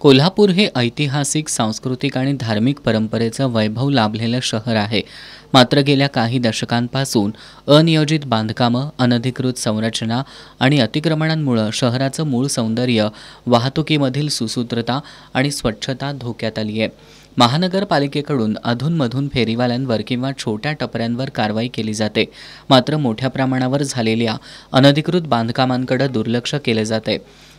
कोल्हापूर हे ऐतिहासिक, सांस्कृतिक आणि धार्मिक परंपरेचं वैभव लाभलेलं शहर आहे. मात्र गेल्या काही दशकांपासून अनियोजित बांधकामं, अनधिकृत संरचना आणि अतिक्रमणांमुळे शहराचं मूळ सौंदर्य, वाहतुकीमधील सुसूत्रता आणि स्वच्छता धोक्यात आली आहे. महानगरपालिकेकडून अधूनमधून फेरीवाल्यांवर किंवा छोट्या टपऱ्यांवर कारवाई केली जाते. मात्र मोठ्या प्रमाणावर झालेल्या अनधिकृत बांधकामांकडे दुर्लक्ष केले जाते.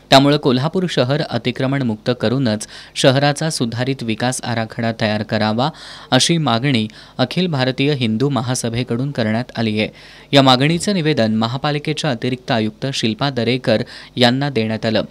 त्यामुळे कोल्हापूर शहर अतिक्रमणमुक्त करूनच शहराचा सुधारित विकास आराखडा तयार करावा, अशी मागणी अखिल भारतीय हिंदू महासभेकडून करण्यात आली आहे. या मागणीचं निवेदन महापालिकेच्या अतिरिक्त आयुक्त शिल्पा दरेकर यांना देण्यात आलं.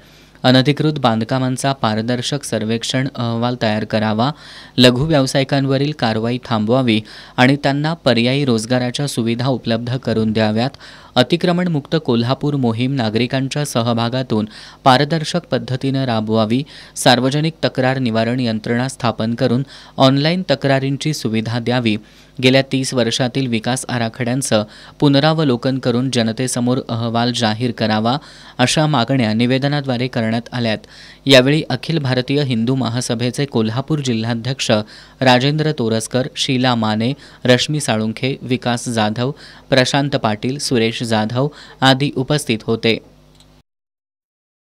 अनधिकृत बांधकामांचा पारदर्शक सर्वेक्षण अहवाल तयार करावा, लघु व्यावसायिकांवरील कारवाई थांबवावी आणि त्यांना पर्यायी रोजगाराच्या सुविधा उपलब्ध करून द्याव्यात. अतिक्रमणमुक्त कोल्हापूर मोहीम नागरिकांच्या सहभागातून पारदर्शक पद्धतीनं राबवावी. सार्वजनिक तक्रार निवारण यंत्रणा स्थापन करून ऑनलाईन तक्रारींची सुविधा द्यावी. गेल्या 30 वर्षातील विकास आराखड्यांचं पुनरावलोकन करून जनतेसमोर अहवाल जाहीर करावा, अशा मागण्या निवेदनाद्वारे करण्यात आल्यात. यावेळी अखिल भारतीय हिंदू महासभेचे कोल्हापूर जिल्हाध्यक्ष राजेंद्र तोरसकर, शीला माने, रश्मी साळुंखे, विकास जाधव, प्रशांत पाटील, सुरेश जाधव आदी उपस्थित होते.